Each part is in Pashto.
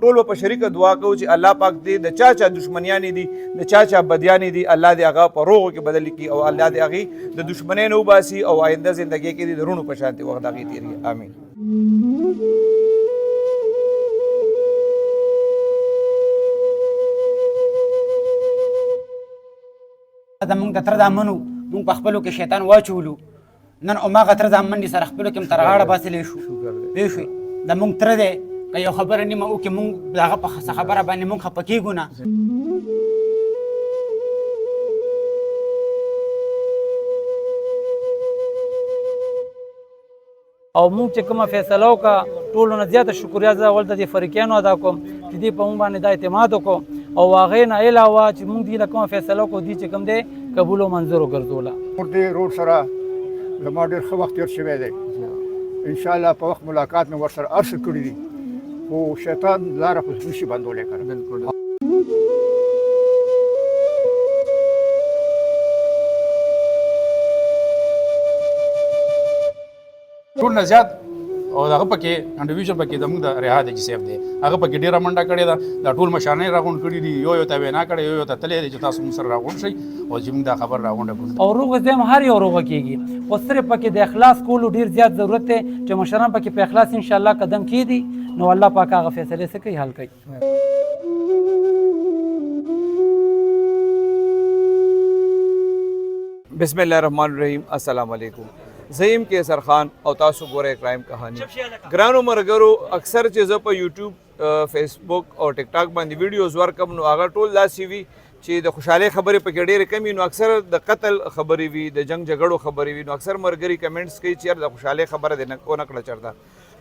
ټول په شریکه دعا کوو چې الله پاک دې د چا دشمنیانې دي د چا بدیانې دي الله دې هغه په روغو کې بدل کړي او الله دې هغې د دشمنۍ نه وباسي او آینده زندګۍ کې دې د روڼو په شانتې وخت هغې تېر کړي. امین. زمونږ د تره زامنو مونږ په خپلو کې شیطان واچولو نن هماغه تره زامن دي سره خپلو کې هم تر غاړه باسلی شو پوه شوې زمونږ تره دی که یو خبره نیمه وکړي مونږ د هغه په خبره باندې مونږ خفه کېږو نه. او مونږ چې کومه فیصله وکړه ټولو نه زیاته شکریا زه اول د دې فریقیانو ادا کوم چې دوی په مونږ باندې دا اعتماد وکړو او هغې نه علاوه چې مونږ دوی له کومه فیصله وکړو دوی چې کوم دی قبول او منظور وګرځوله. دې روډ سره زما ډېر ښه وخت تېر شوی دی انشاءالله په وخت ملاقات مې ورسره هر څه کړي دي خو شیطان لاره خو نشي بندولی که نه. ټول نه زیات او هغه پکې انډیویژل پکې زموږ د رحاد حاجي صاحب دی هغه پکې ډېره منډه کړې ده دا ټول مشرانې راغونډ کړي دي یو ته وینا کړې یو ته تللی دی چې تاسو موږ سره راغونډ شئ او چې موږ دا خبر راغونډه کړو او روغ ذم هر یو روغه کېږي خو صرف پکې د اخلاص کولو ډېر زیات ضرورت دی چې مشران پکې په اخلاص انشاءالله قدم کېږدي نو الله پاک هغه فیصلې څه کوي حل کوي. بسم الله الرحمن الرحیم. السلام علیکم. زیم کیسر خان او تاسو ګورئ کرائم کہانی. ګرانو مرګرو اکثر چې زه په یوټیوب فیسبوک او ټیک ټاک باندې ویډیوز ورکم نو هغه ټول داسې وي چې د خوشحالۍ خبرې پکې ډېرې کمې نو اکثر د قتل خبرې وي د جنگ جګړو خبرې وي نو اکثر مرګري کمنټس کوي چې یار د خوشحالۍ خبره دې ونه کړه چېرته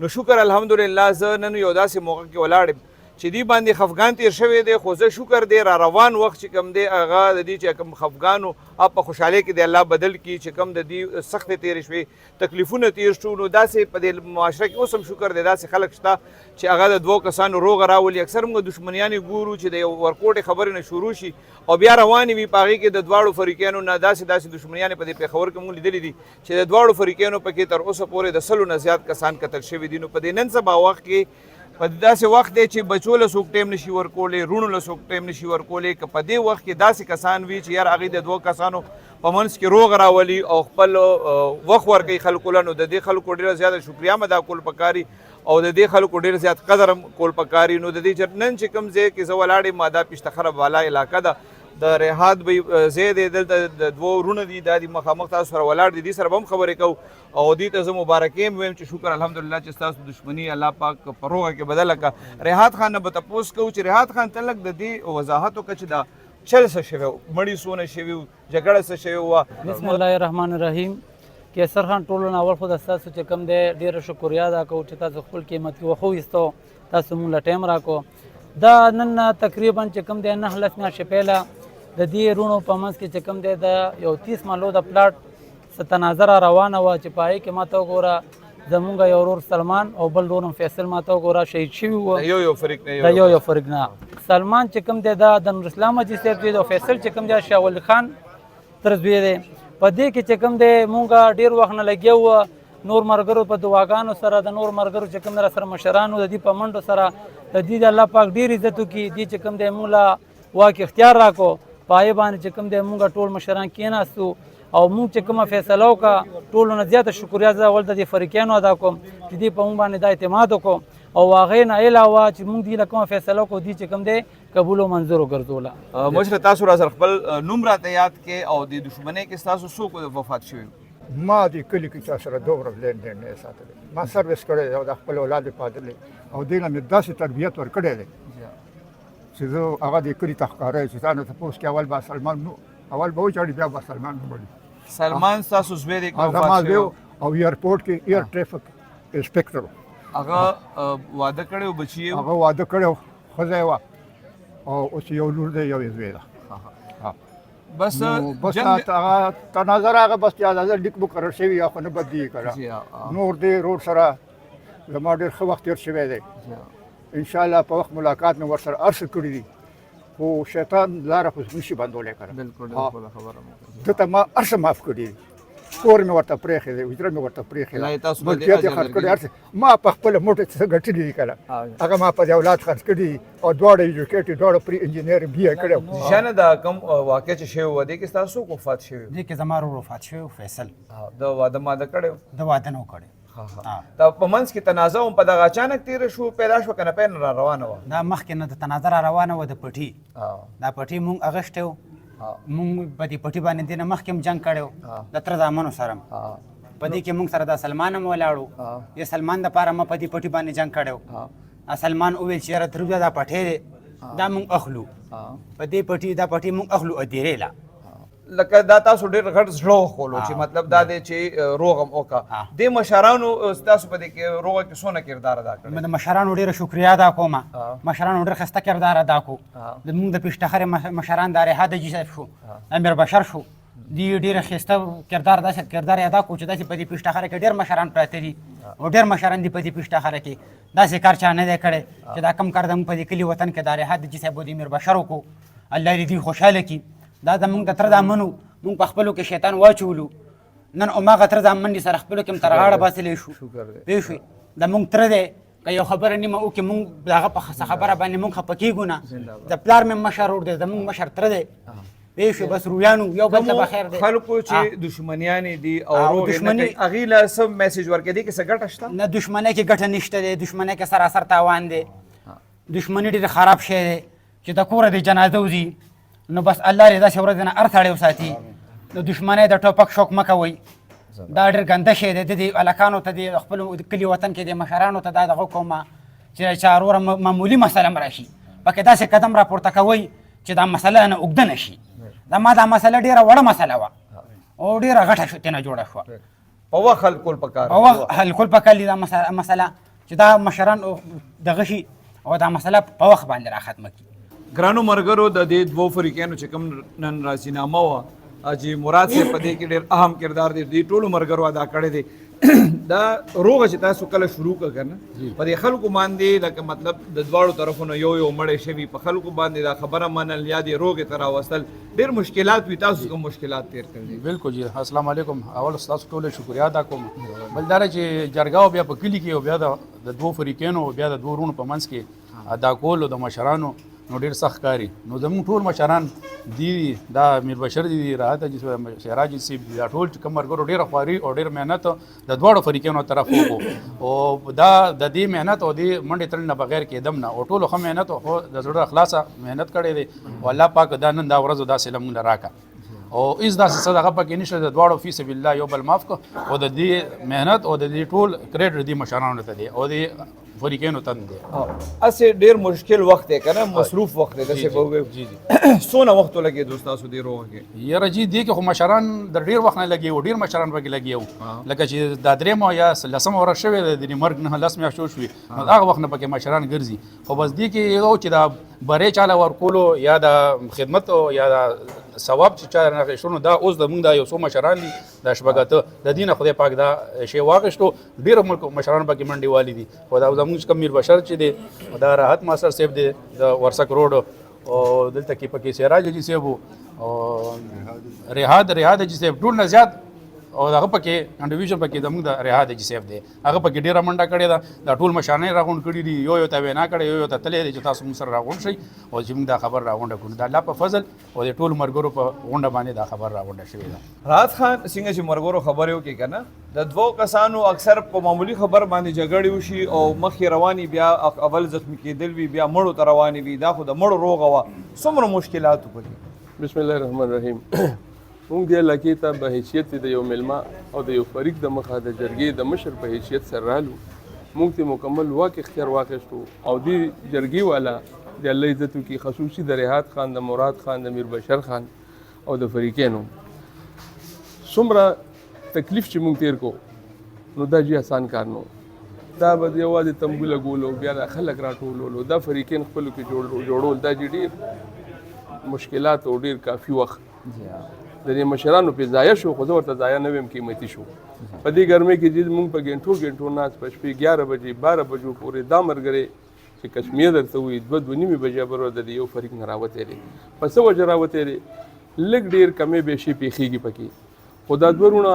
نو شکر الحمدلله زه نن یو داسې موقع کې ولاړ یم چې دی باندې خفګان تیر شوی دی خو زه شکر دی را روان وخت چې کم دی هغه د دې چې کوم خفګانو اب په خوشحالۍ کې دی الله بدل کړي چې کم د دې سختې تېرې شوې تکلیفونه تیر شو نو داسې په دې معاشره کې اوس هم شکر دی داسې خلک شته چې هغه د دوو کسانو روغه راولي اکثر موږ دښمنیانې ګورو چې د یو ورکوټې خبرې نه شروع شي او بیا روانې وي په هغې کې د دواړو فریقینو نه داسې دښمنیانې په دې پېښور کې موږ لیدلي دي چې د دواړو فریقینو پکې تر اوسه پورې د 100 نه زیات کسان قتل شوي دي نو په دې نن سبا وخت کې په داسې وخت دی چې بچو له څوک ټایم نشي ورکولی روڼو له څوک ټایم نشي ورکولی که په دې وخت کې داسې کسان وي چې یار هغې د دوو کسانو په منځ کې روغ راولي او خپل وخت ورکوي خلکو له نو د دې خلکو ډېره زیاته شکریه هم ادا کول پکاري او د دې خلکو ډېر زیات قدر هم کول پکاري نو د دې نن چې کوم ځای کې زه ولاړ یم دا پیشتخره بالا علاقه ده د رحاد به ځای دی دلته د دوو وروڼه دي دا دي مخامخ تاسو سره ولاړ دي دې سره به هم خبرې کوو او دې ته زه مبارکۍ هم ویم چې شکر الحمدلله چې ستاسو دښمني الله پاک په روغه کې بدله کړه. رحاد خان نه به تپوس کوو چې رحاد خان ته لږ د دې وضاحت وکړه چې دا چل څه شوی و مړي څونه شوي و جګړه څه شوې وه. بسم الله الرحمن الرحیم. کیسر خان ټولو نه اول خو د ستاسو چې کوم دی ډېره شکریا ادا کوو چې تاسو خپل قیمتي وخت وایستو تاسو مونږ له ټایم راکړو دا نن تقریبا چې کوم دی 9 میاشتې پهله د دې رونو په منځ کې چې کوم دی د یو 30 مالو د پلاټ څه تناظره روانه وه چې په هغې کې ما ته وګوره زمونږ یو ورور سلمان او بل ورور هم فیصل ما ته وګوره شهید شوي وو د یو فریق نه سلمان چې کوم دی دا د نوراسلام حاجي صاحب دی او فیصل چې کوم دی شاه ولي خان تر زوی دی په دې کې چې کوم دی مونږ ډېر وخت نه لګیا وو نور مرګرو په دعاګانو سره د نور مرګرو چې کوم را سره مشرانو د دې په منډو سره د دې د الله پاک ډېر عزت وکړي دې چې کوم دی مونږ له واک اختیار راکړو په هغې باندې چې کوم دی مونږ ټول مشران کېناستو او مونږ چې کومه فیصله وکړه ټولو نه زیاته شکریا زه اول د دې فریقیانو ادا کوم چې دوی په مونږ باندې دا اعتماد وکړو او هغې نه علاوه چې مونږ دوی له کومه فیصله وکړو دوی چې کوم دی قبول او منظور وګرځوله. مشره تاسو را سره خپل نوم راته یاد کې او د دښمنۍ کې ستاسو څوک وفات شوي ما دې کلي کې چا سره دومره لین دین نه ساتلی ما سروس کړی دی او د خپل اولاد یې پاللی او دې نه مې داسې تربیت ورکړی دی چې زه هغه دې کلي ته ښکاره چې تا نه تپوس کې اول به سلمان اول به وچاړي بیا به سلمان نوموړي سلمان ستاسو زوی دی زما زوی او ایرپورټ کې ایر ټریفک انسپکټر هغه واده کړی و بچي یې هغه واده کړی و ښځه یې وه او اوس یو لور دی یو یې زوی ده بس هغه تناظر هغه بس اجازه لیک مقرر شوي یا خو نه بدلېږي که نور دې روډ سره زما ډېر ښه وخت تېر شوی دی انشاءالله په وخت ملاقات مې ورسره هر څه کړي دي خو شیطان لاره خو نشي بندولی که نه ده ته ما هر څه معاف کړي دي کور مې ورته پرېښی دی حجره مې ورته پرېښې الله یې تاسو ده باندې ملکیت یې اجر خرڅ کړی درکړي. هر څه ما په خپله موټه څه ګټلي دي که نه هغه ما په دې اولاد خرڅ کړي او دواړه ایجوکیټډ دواړه پرې انجینر بي کړی جانه دا کوم واقع چې شوی و دې کې ستاسو څوک وفات شوی و؟ دې کې زما ورور وفات شوی و، فیصل. د واده ماده کړی و؟ د واده نه و کړی. دا په منځ کې تنازع هم په دغه اچانک تېره شو پیدا شوه که نه پیل را روانه وه؟ دا مخکې نه د تناظر را روانه وه د پټي. دا پټي مونږ اغوښتی و، مونږ په دې پټي باندې دې نه مخکې هم جنګ کړی و د تره زامنو سره م. په دې کې مونږ سره دا سلمان هم ولاړ و. د سلمان دپاره ما په دې پټي باندې جنګ کړی و. سلمان وویل چې یاره تر بیا دا پټی دی دا مونږ اخلو، په دې پټي دا پټي مونږ اخلو ادیرې له. لکه دا تاسو ډېر غټ زړه وښولو چې مطلب دا دی چې روغ هم وکړه. دې مشرانو ستاسو په دې کې روغه کې څونه کردار ادا کړی؟ د مشرانو ډېره شکریا ادا کوم. مشرانو ډېر ښایسته کردار ادا کو. زمونږ د پیشتخرې مشران دا رحاد حاجي صاحب شو، امیر بشر شو، دوی ډېره ښایسته کردار داسې کردار ادا کو چې داسې په دې پیشتخره کې ډېر مشران پراته دي او ډېر مشران دي په دې پیشتخره کې. داسې کار چا نه دی کړی چې دا کم کار زموږ په دې کلي وطن کې دا رحاد حاجي صاحب او د امیر بشر وکړو. الله دې دوی خوشحاله کړي. دا زمونږ د تره زامن و، مونږ په خپلو کې شیطان واچولو. نن هماغه تره زامن دي سره خپلو کې هم تر غاړه باسلی شو. پوه شوې؟ د مونږ تره دی که یو خبره نیمه وکړي مونږ د هغه په څه خبره باندې مونږ خفه کېږو نه. د پلار مې مشر ورور دی، زمونږ مشر تره دی. پوه شوې؟ بس رویانو یو بل ته به خیر دی. خلکو چې دشمنیانې دي او روغ یې نه کوي هغې له څه میسیج ورکوي دې کې څه ګټه شته؟ نه دشمنۍ کې ګټه نشته دی، دشمنۍ کې سراسر تاوان دی. دشمني ډېر خراب شی دی چې د کوره د جنازه وځي نو بس الله دې داسې ورځ نه هر سړی وساتي. د دشمنۍ د ټوپک شوق مه کوئ، دا ډېر ګنده شی دی. د دې هلکانو ته د خپلو کلي وطن کې د مشرانو ته دا دغه کومه چې چا وروره معمولي مسله م راشي پکې داسې قدم راپورته کوئ چې دا مسله نه اوږده نه شي. ما دا مسله ډېره وړه مسله وه او ډېره غټه ترېنه جوړه شوه. په وخت حل کول پکار په وخت حل کول پکار دي دا مسله چې دا مشران دغه شي او دا مسله په وخت باندې را ختمه کړي. ګرانو ملګرو د دې دوو فریقینو چې کوم نن راځینامه وه حاجي مراد صاحب په دې کې ډېر اهم کردار دی دې ټولو ملګرو ادا کړی دی. دا روغه چې تاسو کله شروع کړه که نه په دې خلکو باندې لکه مطلب د دواړو طرفونو یو یو مړی شوي په خلکو باندې دا خبره منل یا دې روغې ته راوستل ډېر مشکلات وي. تاسو کوم مشکلات تېر کړي؟ بالکل جی السلام علیکم. اول ستاسو ټولو شکریا ادا کوم. بل دا چې جرګه او بیا په کلي کې او بیا د دوو فریقینو او بیا د دوو ورونو په منځ کې ادا کول د مشرانو نو ډېر سخت کاري. نو زموږ ټول مشران دي دا امیر بشر دي راحت حاجي سراج صاحب دا ټول چې کوم ملګرو ډېره خواري او ډېر محنت د دواړو فریقینو طرف وکړو او دا د دې محنت او دې منډې تړل نه بغیر کېدم نه او ټولو ښه محنت او د زړه خلاصه محنت کړی دی او الله پاک دا نن دا ورځ داسې له موږ نه راکړه او هېڅ داسې څه دغه پکې نشته. د دواړو فی سبیل الله یو بل معاف کړه او د دې محنت او د دې ټول کریډټ دې مشرانو ته دی او دې فریقینو ته دی. اسې ډېر مشکل وخت دی که نه مصروف وخت دی داسې به ووایو. څونه وخت ولګېدو ستاسو دې روغه کې؟ یاره جي دې کې خو مشران د ډېر وخت نه لګي او ډېر مشران پکې لګي وو لکه چې دا درېیمه یا لسمه ورځ شوې ده د مرګ نه لس میاشتې وشوې نو هغه وخت نه پکې مشران ګرځي. خو بس دې کې یو چې دا برې چاله ورکولو یا د خدمت یا د ثواب چې چا نه غوښتنو دا اوس زموږ دا یو څو مشران دي دا شپږ اته د دې نه خدای پاک دا شی واخیستو. ډېر ملک مشران پکې منډې والي دي خو دا زموږ کوم میر بشر چې دی دا راحت ماسټر صاحب دی د ورسک روډ او دلته کې پکې سراج حاجي صاحب او رحاد حاجي صاحب ټول نه زیات او هغه پکې انډیویژن پکې زموږ د رحاد حاجي صاحب دی هغه پکې ډېره منډه کړې ده. دا ټول مشرانې راغونډ کړي دي یو ته وینا کړې یو ته تللی دی چې تاسو موږ سره راغونډ شئ او چې موږ دا خبر راغونډه کړو. د الله په فضل او د ټولو ملګرو په غونډه باندې دا خبر راغونډه شوې ده. راحت خان څنګه چې ملګرو خبرې وکړې که نه د دوو کسانو اکثر په معمولي خبر باندې جګړې وشي او مخکې روانې بیا اول زخمي کېدل وي بیا مړو ته روانې وي دا خو د مړو روغه وه څومره مشکلات وکړي؟ بسم الله الرحمن الرحیم. موږ دې علاقې ته په حیثیت د یو میلمه او د یو فریق د مخه د جرګې د مشر په حیثیت سره رالو. موږ ته مکمل واک اختیار واخیستو او دې جرګې والا د الله عزت وکړي خصوصي د رحات خان د مراد خان د میر بشر خان او د فریقینو څومره تکلیف چې موږ تیر کو نو دا جی آسان کار نو. دا به یوازې تمبو لګولو بیا د خلک راټولولو دا فریقین خپلو کې جوړول دا جي ډېر مشکلات او ډېر کافي وخت د دې مشرانو په ضایع شو. خو زه ورته ضایع نه ویم قیمتي شو. په دې ګرمۍ کې چې موږ په ګنټو ناست په شپې 11 بجې 12 بجو پورې دا ملګری چې کشمیر درته وایي 2:30 بجې به د یو فریق نه راوتی دی په څه وجه راوتی دی لږ ډېر کمې بیشي پېښېږي پکې خو دا دوه وروڼه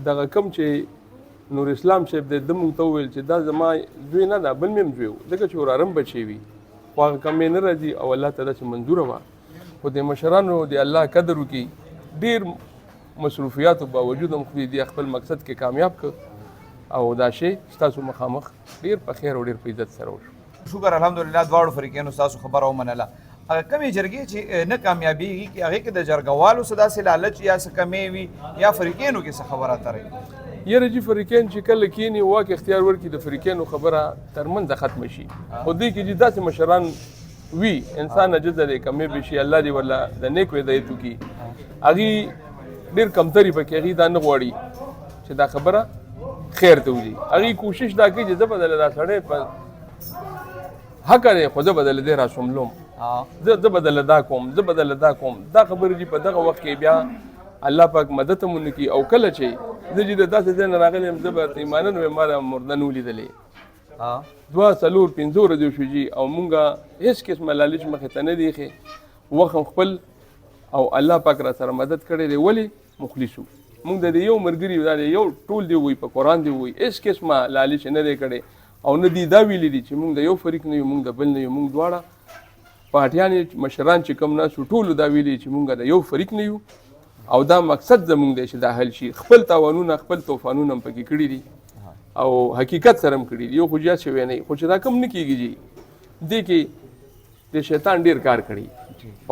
دغه کم چې نور اسلام صاحب دی ده مونږ ته وویل چې دا زما زوی نه ده بل مې هم زوی و ځکه چې ورارم بچی وي خو هغه کم یې نه راځي او الله ته داسې منظوره وه خو د مشرانو د الله قدر وکړي ډېر مصروفیاتو باوجود هم خو دې خپل مقصد کې کامیاب کړ او دا شی ستاسو مخامخ ډېر په خیر او ډېر په عزت سره وشو شکر الحمدلله دواړو فریقینو ستاسو خبره ومنله هغه کمې جرګې چې نه کامیابېږي کې هغې کې د جرګوالو څه داسې لالچ یا څه کمې وي یا فریقینو کې څه خبره اترئ یاره جي فریقین چې کله کښېني واک اختیار ورکړي د فریقینو خبره ترمنځه ختمه شي خو دوی کې چې داسې مشران وي انسان عجزه دی کمې به شي الله دې ورله د نیکو هدایت وکړي هغې ډېر کمتري پکې هغې دا نه غواړي چې دا خبره خیر ته وځي هغې کوشش دا کوي چې زه به دله دا سړی په حقه دی خو زه به دله دی راسوملوم زه بدله دا کوم زه بدله دا کوم دا خبرې چې په دغه وخت کې بیا الله پاک مدد هم ونه کړي او کله چې زه چې د داسې ځای نه راغلی یم زه به ایمانا ویم ما دا مرده نه ولیدلې 2 4 5 ورځې شو جي او مونږه هېڅ قسمه لالچ مخې ته نه دی ایښی وخت هم خپل او الله پاک را سره مدد کړی دی ولې مخلص وو مونږ د یو ملګري دا یو ټول دی وایي په قرآن دی وایي هېڅ قسمه لالچ نه دی کړی او نه دی دا ویلی دي چې مونږ د یو فریق نه یو مونږ د بل نه یو مونږ دواړه پارټیان مشران چې کوم ناسو ټولو دا ویلي چې مونږ د یو فریق نه یو او دا مقصد زمونږ دی چې دا حل شي خپل تاوانونه خپل طوفانونه هم پکې کړي دي او حقیقت سره هم کړي دي یو خو جات شوی نه خو چې دا کم نه کېږي جي دې کې د شیطان ډېر کار کړي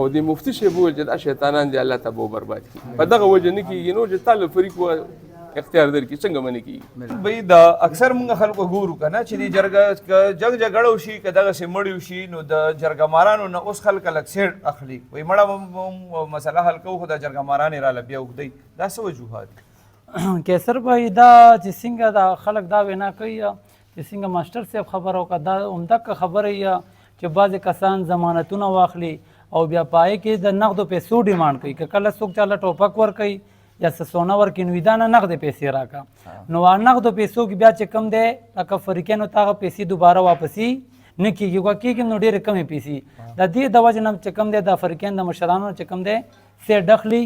او د مفتي صاحب وویل چې دا شیطانان دي الله ته به برباد کړي په دغه وجه نه کېږي نو چې تا له فریق اختیار درکړي څنګه منې کېږي بھئی د اکثر موږ خلکو ګورو که نه چې د جرګه جنګ جګړه وشي که دغسې مړي وشي نو د جرګه مارانو نه اوس خلک لږ سیټ اخلي وایي مړه مسله حل کوو خو د جرګه ماران یې راله بیا اوږدوي دا څه وجوهات کیسر بھائی دا چې څنګه دا خلک دا وینا کوي چې څنګه ماسټر صاحب خبره وکړه دا عمدک خبره یې چې بعضې کسان ضمانتونه واخلي او بیا پای کې د نغدو پیسو ډیمانډ کوي که کله څوک چاله ټوپک ورکوي یا څه سونه ورکړي نو دا نه نغدې پیسې راکړه نو نغدو پیسو کې بیا چې کم دی لکه فریقینو ته هغه پیسې دوباره واپسي نه کېږي که کېږي نو ډېرې کمې پیسې د دې د وجې نه چې کم دی دا فریقین د مشرانو چې کم دی سیټ اخلي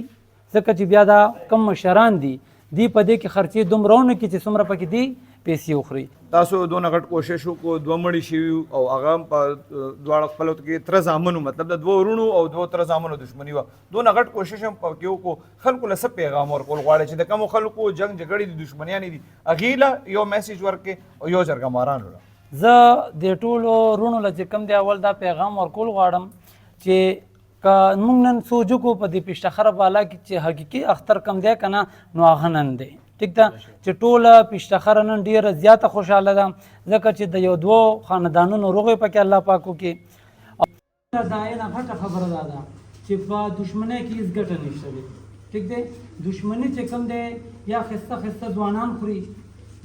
ځکه چې بیا دا کم مشران دي دی په دې کې خرچې دومره ونه کړي چې څومره پکې دي پیسې وخوري تاسو دونه غټ کوشش وکړو 2 مړي شوي او هغه هم په دواړه خپلو کې تره زامنو مطلب د 2 ورونو او 2 تره زامنو دښمني وه دونه غټ کوشش هم پکې وکړو خلکو له څه پیغام ورکول غواړئ چې د کومو خلکو جنګ جګړې دي دښمنیانې دي هغې له یو میسیج ورکړې او یو جرګه مارانو له زه د ټولو رونو له چې کوم دی اول دا پیغام ورکول غواړم چې که موږ نن سوچ وکړو په دې پیشتخره بالا کې چې حقیقي اختر کم دی که نه نو هغه نن دی ټیک ده چې ټوله پیشتخره نن ډېره زیاته خوشحاله ده ځکه چې د یو 2 خاندانونو روغې پکې الله پاک وکړي او دا یې نه غټه خبره دا ده چې په دښمنۍ کې هېڅ ګټه نشته دی ټیک دی دښمني چې کوم دی یا ښایسته ښایسته ځوانان خوري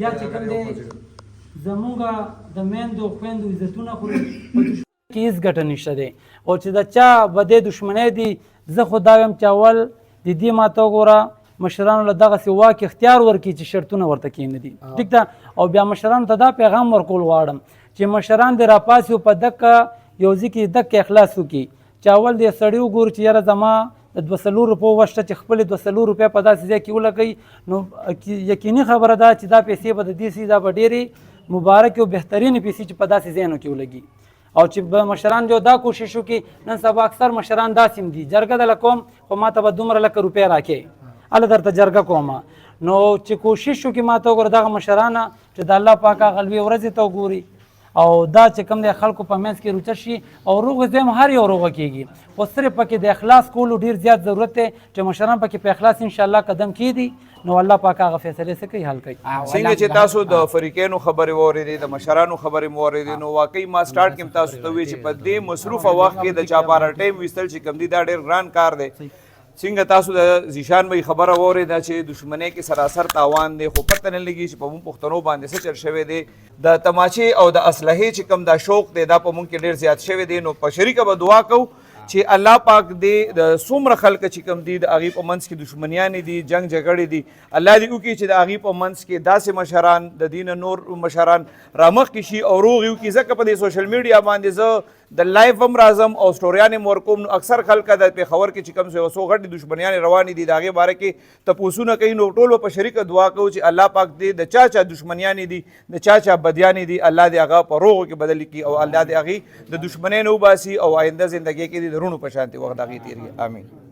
یا چې کوم دی زمونږ د میندو خویندو عزتونه خوري په دښمنۍ کې هېڅ ګټه نشته دی او چې د چا به دې دښمنۍ دي زه خو دا وایم چې اول د دې ماته وګوره مشرانو له دغسې واک اختیار ورکړي چې شرطونه ورته کېنږدي ټیک ده او بیا مشرانو ته دا پیغام ورکول غواړم چې مشران دې راپاسي او په دکه یو ځای کې دکه اخلاص وکړي چې اول دې سړي وګوري چې یاره زما د 200 روپو وشته چې خپلې 200 روپۍ په داسې ځای کې ولګوي نو یقیني خبره ده چې دا پیسې به د دې سي دا به ډېرې مبارکې او بهترینې پیسې چې په داسې ځایونو کې ولګي او چې به مشران جو دا کوشش وکړي نن سبا اکثر مشران داسې هم دي جرګه دله کوم خو ما ته به دومره لکه روپۍ راکې الله درته جرګه کومه نو چې کوشش وکړي ما ته وګوره دغه مشرانه چې د الله پاک هغه لویې ورځې ته وګوري او دا چې کوم دی خلکو په منځ کې روچه شي او روغ ځای هم هر یو روغه کېږي خو صرف پکې د اخلاص کولو ډېر زیات ضرورت دی چې مشران پکې په اخلاص انشاءالله قدم کېږدي نو الله پاک هغه فیصلې څه کوي حل کوي څنګه چې تاسو د فریقینو خبرې واورېدې د مشرانو خبرې مو واورېدې نو واقعي ما سټارټ کې هم تاسو ته وویل چې په دې مصروفه وخت کې د چاپاره ټایم ویستل چې کوم دي دا ډېر ګران کار دی څنګه تاسو د زیشان بھائی خبره واورېده چې دښمنۍ کې سراسر تاوان دی خو پته نه لګي چې په موږ پښتنو باندې څه چل شوی دی د تماچې او د اسلحې چې کوم دا شوق دی دا په موږ کې ډېر زیات شوی دی نو په شریکه به دعا کوو چې الله پاک دې د څومره خلک چې کوم دي د هغې په منځ کې دښمنیانې دي جنګ جګړې دي الله دې وکړي چې د هغې په منځ کې داسې مشران د دې نه نور مشران رامخکې شي او روغ یې وکړي ځکه په دې سوشل میډیا باندې زه د لایف هم راځم او سټوریانې مو ورکوم. نو اکثر خلک د پېښور کې چې کوم څه غټې دشمنیانې روانې دي د هغې باره کې تپوسونه کوي. نو ټول به په شریکه دعا کوو چې الله پاک دې د چا دشمنیانې دي د چا بدیانې دي الله دې هغه په روغو کې بدل کړي او الله دې هغې د دشمنۍ نه وباسي او آینده زندګۍ کې دې د روڼو په شانتې وخت هغې تېر کړي. آمین.